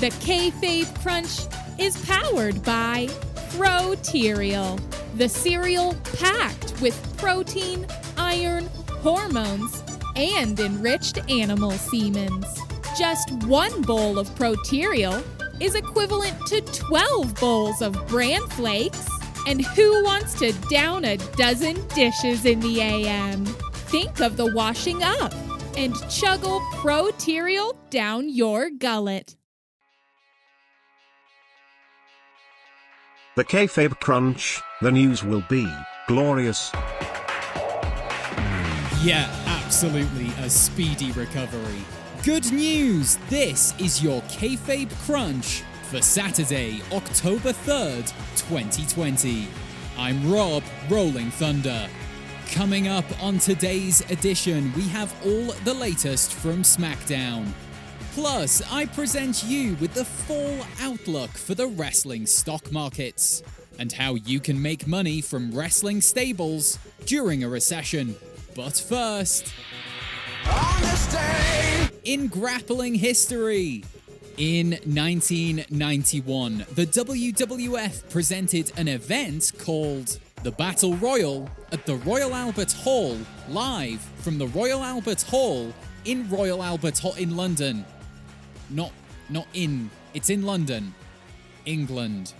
The Kayfabe Crunch is powered by Proterial, the cereal packed with protein, iron, hormones, and enriched animal semen. Just one bowl of Proterial is equivalent to 12 bowls of bran flakes. And who wants to down a dozen dishes in the AM? Think of the washing up and chuggle Proterial down your gullet. The Kayfabe Crunch, the news will be glorious. Yeah, absolutely a speedy recovery. Good news! This is your Kayfabe Crunch for Saturday, October 3rd, 2020. I'm Rob, Rolling Thunder. Coming up on today's edition, we have all the latest from SmackDown. Plus, I present you with the full outlook for the wrestling stock markets and how you can make money from wrestling stables during a recession. But first, on this day in grappling history. In 1991, the WWF presented an event called the Battle Royal at the Royal Albert Hall, live from the Royal Albert Hall in Royal Albert Hall in London. It's in London, England.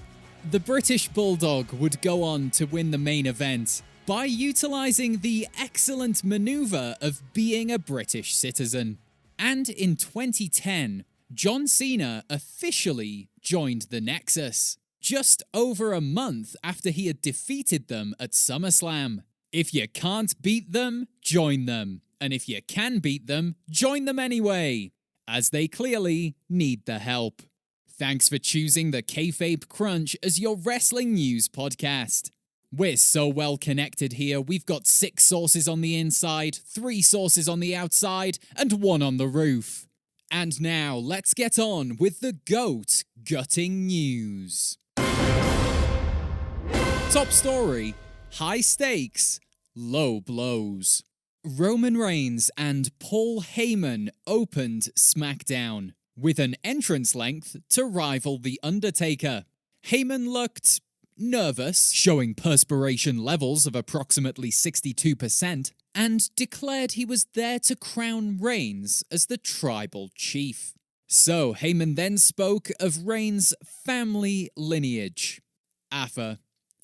The British Bulldog would go on to win the main event by utilising the excellent manoeuvre of being a British citizen. And in 2010, John Cena officially joined the Nexus, just over a month after he had defeated them at SummerSlam. If you can't beat them, join them. And if you can beat them, join them anyway, as they clearly need the help. Thanks for choosing the Kayfabe Crunch as your wrestling news podcast. We're so well connected here, we've got 6 sources on the inside, 3 sources on the outside, and 1 on the roof. And now, let's get on with the GOAT gutting news. Top story: high stakes, low blows. Roman Reigns and Paul Heyman opened SmackDown with an entrance length to rival The Undertaker. Heyman looked nervous, showing perspiration levels of approximately 62%, and declared he was there to crown Reigns as the tribal chief. So Heyman then spoke of Reigns' family lineage, Afa,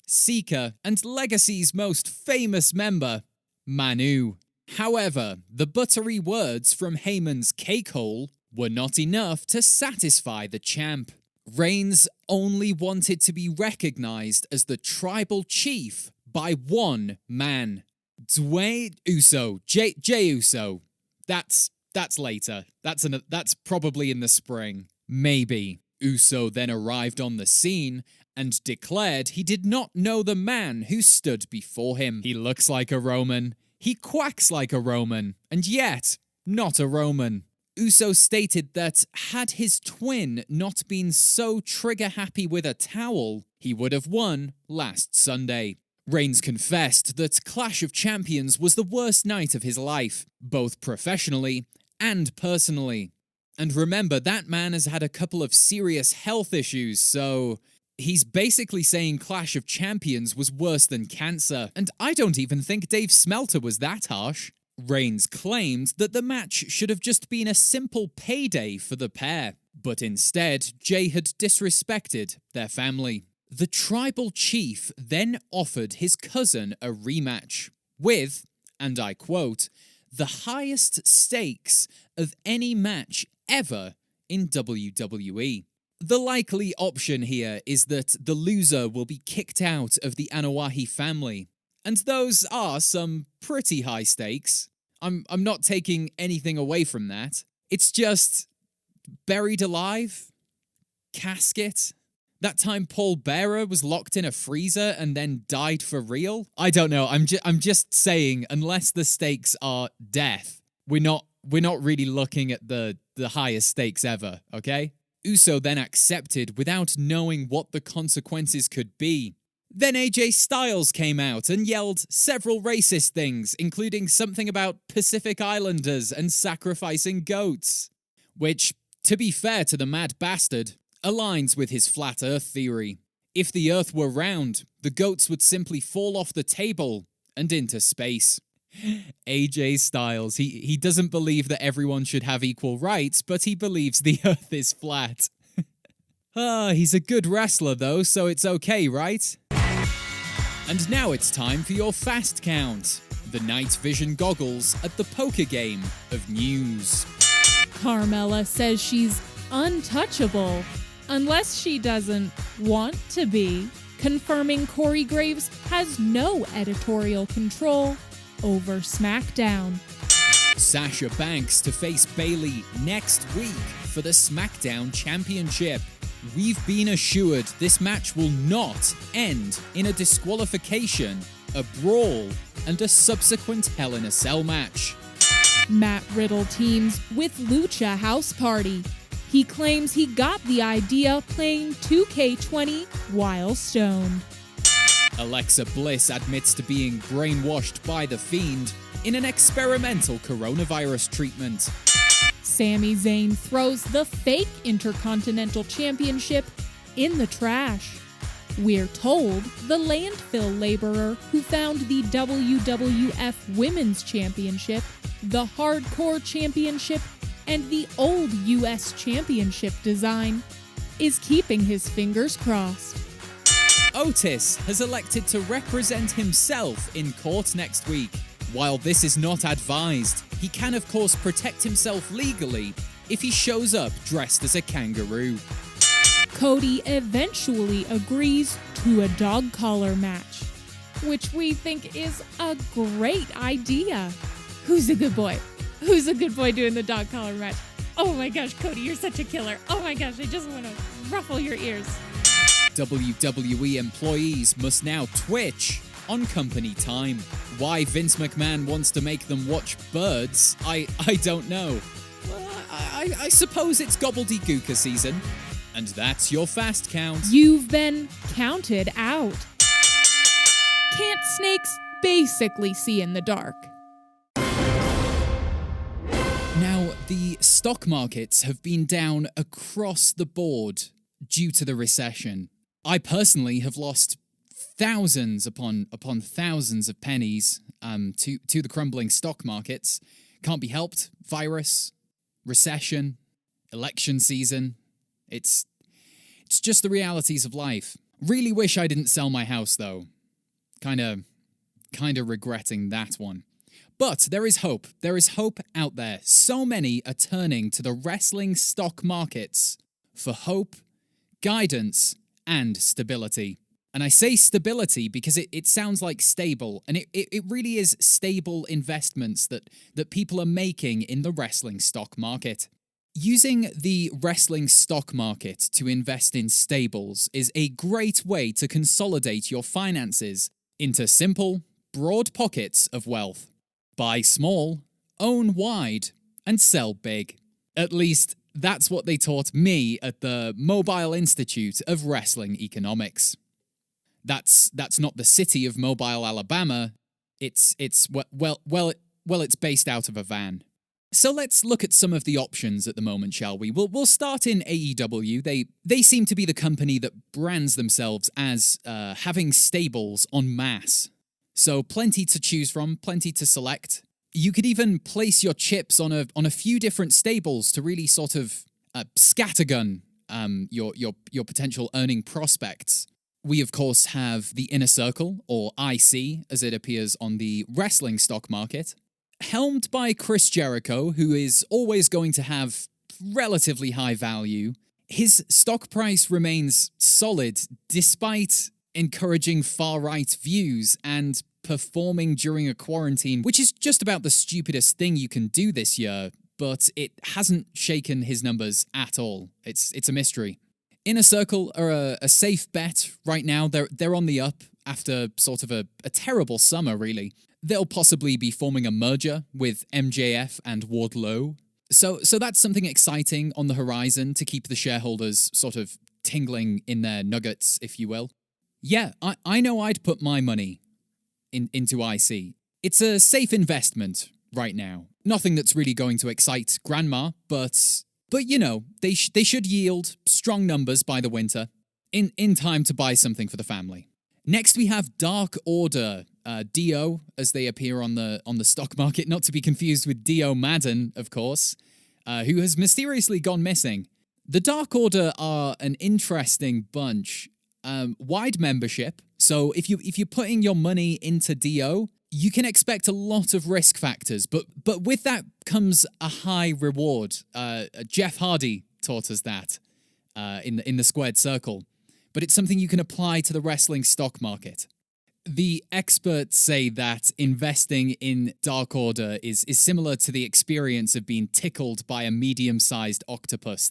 Sika, and Legacy's most famous member, Manu. However, the buttery words from Heyman's cake hole were not enough to satisfy the champ. Reigns only wanted to be recognized as the tribal chief by one man, Dwayne Uso, Jey Uso. That's later. That's probably in the spring. Maybe. Uso then arrived on the scene and declared he did not know the man who stood before him. He looks like a Roman. He quacks like a Roman, and yet not a Roman. Uso stated that had his twin not been so trigger-happy with a towel, he would have won last Sunday. Reigns confessed that Clash of Champions was the worst night of his life, both professionally and personally. And remember, that man has had a couple of serious health issues, so he's basically saying Clash of Champions was worse than cancer, and I don't even think Dave Smelter was that harsh. Reigns claimed that the match should have just been a simple payday for the pair, but instead, Jey had disrespected their family. The tribal chief then offered his cousin a rematch with, and I quote, the highest stakes of any match ever in WWE. The likely option here is that the loser will be kicked out of the Anoa'i family, and those are some pretty high stakes. I'm not taking anything away from that. It's just buried alive, casket. That time Paul Bearer was locked in a freezer and then died for real. I don't know. I'm just saying, unless the stakes are death, we're not really looking at the highest stakes ever. Okay. Uso then accepted without knowing what the consequences could be. Then AJ Styles came out and yelled several racist things, including something about Pacific Islanders and sacrificing goats. Which, to be fair to the mad bastard, aligns with his flat earth theory. If the earth were round, the goats would simply fall off the table and into space. AJ Styles, he doesn't believe that everyone should have equal rights, but he believes the earth is flat. He's a good wrestler though, so it's okay, right? And now it's time for your fast count. The night vision goggles at the poker game of news. Carmella says she's untouchable unless she doesn't want to be, confirming Corey Graves has no editorial control over SmackDown. Sasha Banks to face Bayley next week for the SmackDown Championship. We've been assured this match will not end in a disqualification, a brawl, and a subsequent Hell in a Cell match. Matt Riddle teams with Lucha House Party. He claims he got the idea playing 2K20 while stoned. Alexa Bliss admits to being brainwashed by the Fiend in an experimental coronavirus treatment. Sami Zayn throws the fake Intercontinental Championship in the trash. We're told the landfill laborer who found the WWF Women's Championship, the Hardcore Championship, and the old US Championship design is keeping his fingers crossed. Otis has elected to represent himself in court next week. While this is not advised, he can of course protect himself legally if he shows up dressed as a kangaroo. Cody eventually agrees to a dog collar match, which we think is a great idea. Who's a good boy? Who's a good boy doing the dog collar match? Oh my gosh, Cody, you're such a killer. Oh my gosh, I just want to ruffle your ears. WWE employees must now Twitch on company time. Why Vince McMahon wants to make them watch birds, I don't know. Well, I suppose it's gobbledygooker season. And that's your fast count. You've been counted out. Can't snakes basically see in the dark? Now, the stock markets have been down across the board due to the recession. I personally have lost thousands upon thousands of pennies to the crumbling stock markets. Can't be helped. Virus, recession, election season. It's just the realities of life. Really wish I didn't sell my house though. Kinda regretting that one. But there is hope. There is hope out there. So many are turning to the wrestling stock markets for hope, guidance, and stability. And I say stability because it sounds like stable, and it really is stable investments that people are making in the wrestling stock market. Using the wrestling stock market to invest in stables is a great way to consolidate your finances into simple, broad pockets of wealth. Buy small, own wide, and sell big. At least, that's what they taught me at the Mobile Institute of Wrestling Economics. That's not the city of Mobile, Alabama. It's based out of a van. So let's look at some of the options at the moment, shall we? We'll start in AEW. They seem to be the company that brands themselves as having stables en masse. So plenty to choose from, plenty to select. You could even place your chips on a few different stables to really sort of scattergun your potential earning prospects. We, of course, have the Inner Circle, or IC, as it appears on the wrestling stock market. Helmed by Chris Jericho, who is always going to have relatively high value, his stock price remains solid despite encouraging far-right views and performing during a quarantine, which is just about the stupidest thing you can do this year, but it hasn't shaken his numbers at all. It's a mystery. Inner Circle are a safe bet right now. They're on the up after sort of a terrible summer, really. They'll possibly be forming a merger with MJF and Wardlow. So that's something exciting on the horizon to keep the shareholders sort of tingling in their nuggets, if you will. Yeah, I know I'd put my money into IC. It's a safe investment right now. Nothing that's really going to excite Grandma, but But, they should yield strong numbers by the winter, in time to buy something for the family. Next, we have Dark Order, Dio, as they appear on the stock market, not to be confused with Dio Madden, of course, who has mysteriously gone missing. The Dark Order are an interesting bunch. Wide membership, so if you're putting your money into Dio, you can expect a lot of risk factors, but with that comes a high reward. Jeff Hardy taught us that in the squared circle, but it's something you can apply to the wrestling stock market. The experts say that investing in Dark Order is similar to the experience of being tickled by a medium-sized octopus.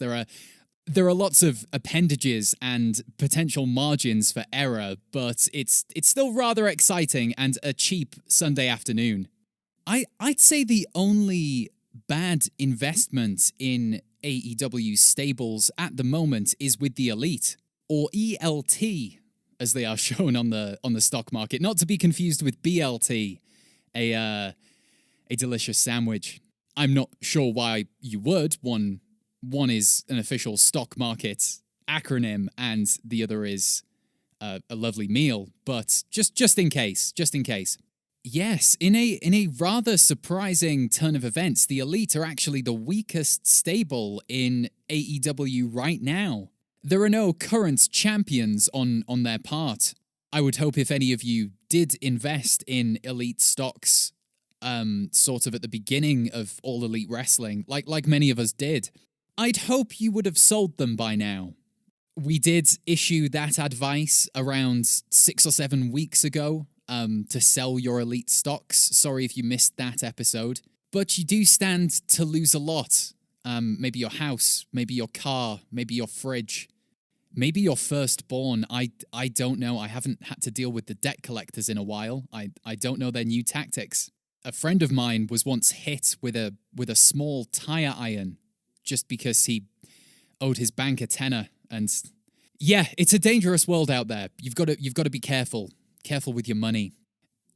There are lots of appendages and potential margins for error, but it's still rather exciting and a cheap Sunday afternoon. I'd say the only bad investment in AEW stables at the moment is with the Elite, or ELT, as they are shown on the stock market, not to be confused with BLT, a delicious sandwich. I'm not sure why you would. One is an official stock market acronym, and the other is a lovely meal. But just in case. Yes, in a rather surprising turn of events, the Elite are actually the weakest stable in AEW right now. There are no current champions on their part. I would hope if any of you did invest in Elite stocks, sort of at the beginning of All Elite Wrestling, like many of us did, I'd hope you would have sold them by now. We did issue that advice around 6 or 7 weeks ago, to sell your Elite stocks. Sorry if you missed that episode. But you do stand to lose a lot. Maybe your house, maybe your car, maybe your fridge, maybe your firstborn. I don't know. I haven't had to deal with the debt collectors in a while. I don't know their new tactics. A friend of mine was once hit with a small tire iron just because he owed his bank a tenner. And yeah, it's a dangerous world out there. You've got to be careful with your money.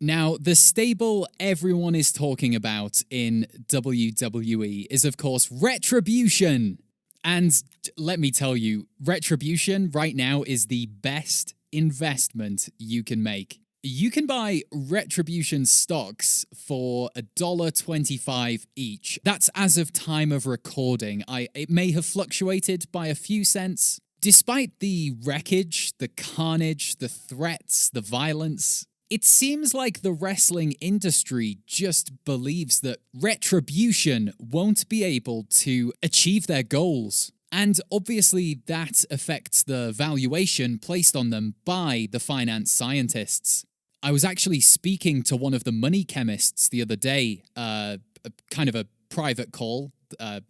Now, the stable everyone is talking about in WWE is, of course, Retribution. And let me tell you, Retribution right now is the best investment you can make. You can buy Retribution stocks for $1.25 each. That's as of time of recording. It may have fluctuated by a few cents. Despite the wreckage, the carnage, the threats, the violence, it seems like the wrestling industry just believes that Retribution won't be able to achieve their goals. And obviously that affects the valuation placed on them by the finance scientists. I was actually speaking to one of the money chemists the other day, kind of a private call,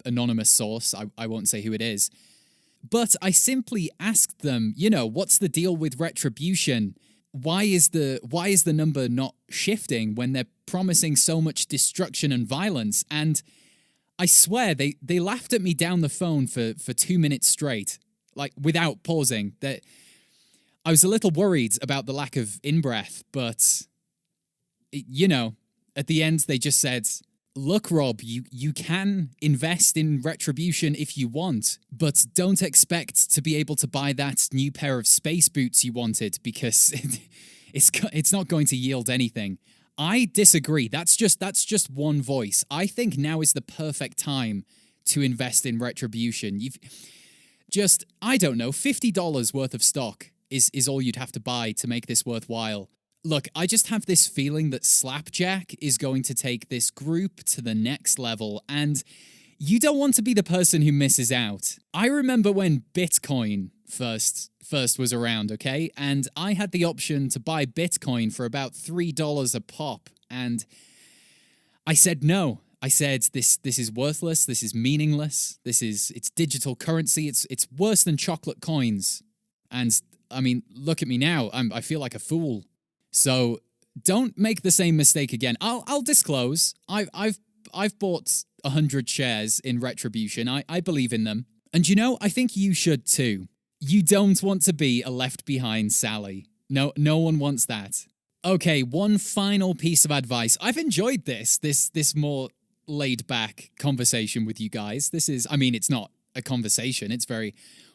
anonymous source, I won't say who it is. But I simply asked them, what's the deal with Retribution? Why is the number not shifting when they're promising so much destruction and violence? And I swear they laughed at me down the phone for 2 minutes straight, like without pausing. I was a little worried about the lack of in-breath, but at the end they just said, look, Rob, you can invest in Retribution if you want, but don't expect to be able to buy that new pair of space boots you wanted because it's not going to yield anything. I disagree. That's just one voice. I think now is the perfect time to invest in Retribution. You've just, I don't know, $50 worth of stock is all you'd have to buy to make this worthwhile. Look, I just have this feeling that Slapjack is going to take this group to the next level, and you don't want to be the person who misses out. I remember when Bitcoin first was around, okay? And I had the option to buy Bitcoin for about $3 a pop, and I said no. I said, this is worthless, this is meaningless, it's digital currency, it's worse than chocolate coins. And, I mean, look at me now, I feel like a fool. So don't make the same mistake again. I'll disclose. I've bought 100 shares in Retribution. I believe in them. And I think you should too. You don't want to be a left behind Sally. No one wants that. Okay, one final piece of advice. I've enjoyed this more laid back conversation with you guys. It's not a conversation. It's very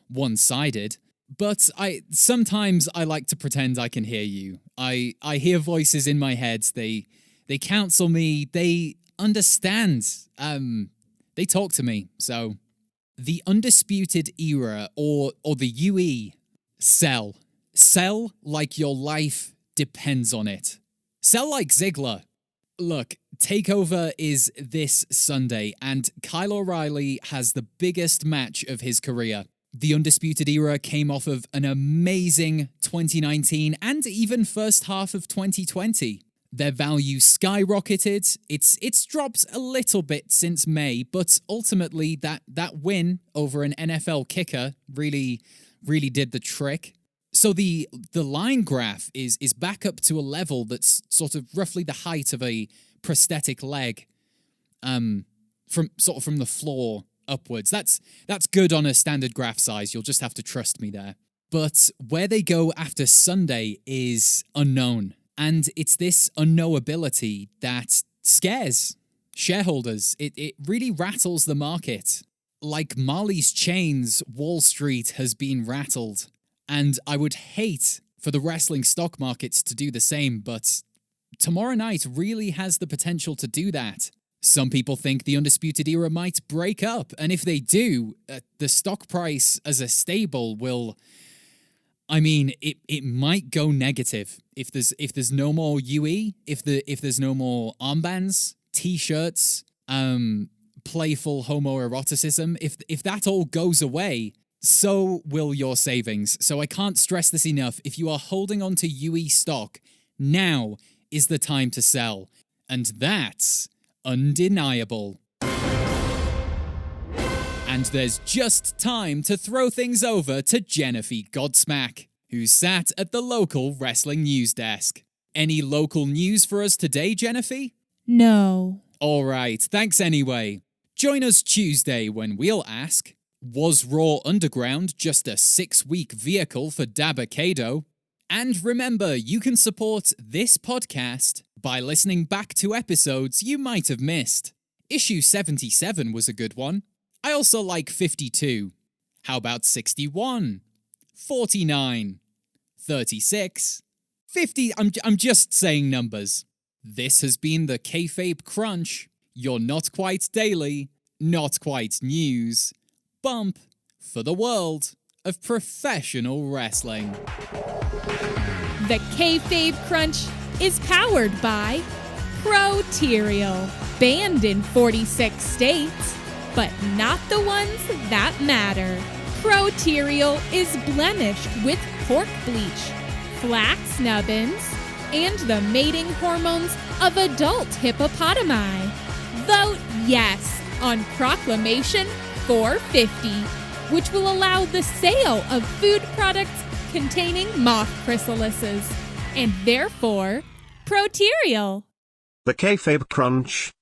one-sided. But sometimes I like to pretend I can hear you. I hear voices in my head. They counsel me. They understand. They talk to me. So the Undisputed Era or the UE, sell. Sell like your life depends on it. Sell like Ziggler. Look, TakeOver is this Sunday, and Kyle O'Reilly has the biggest match of his career. The Undisputed Era came off of an amazing 2019 and even first half of 2020. Their value skyrocketed. It's dropped a little bit since May, but ultimately that win over an NFL kicker really did the trick. So the line graph is back up to a level that's sort of roughly the height of a prosthetic leg, from the floor upwards. That's good on a standard graph size. You'll just have to trust me there. But where they go after Sunday is unknown, and it's this unknowability that scares shareholders. It really rattles the market. Like Marley's Chains, Wall Street has been rattled. And I would hate for the wrestling stock markets to do the same, but tomorrow night really has the potential to do that. Some people think the Undisputed Era might break up, and if they do, the stock price as a stable will... I mean, it might go negative if there's no more UE, if there's no more armbands, t-shirts, playful homoeroticism. If that all goes away, so will your savings. So I can't stress this enough. If you are holding on to UE stock, now is the time to sell. And that's undeniable. And there's just time to throw things over to Jennifer Godsmack, who sat at the local wrestling news desk. Any local news for us today, Jennifer? No. All right, thanks anyway. Join us Tuesday when we'll ask, was Raw Underground just a 6-week vehicle for Dabba-Kato? And remember, you can support this podcast by listening back to episodes you might have missed. Issue 77 was a good one. I also like 52. How about 61? 49? 36? 50? I'm just saying numbers. This has been the Kayfabe Crunch, your not quite daily, not quite news bump for the world of professional wrestling. The Kayfabe Crunch is powered by Proterial, banned in 46 states, but not the ones that matter. Proterial is blemished with pork bleach, flax nubbins, and the mating hormones of adult hippopotami. Vote yes on Proclamation 450, which will allow the sale of food products containing moth chrysalises, and therefore, Proterial. The Kayfabe Crunch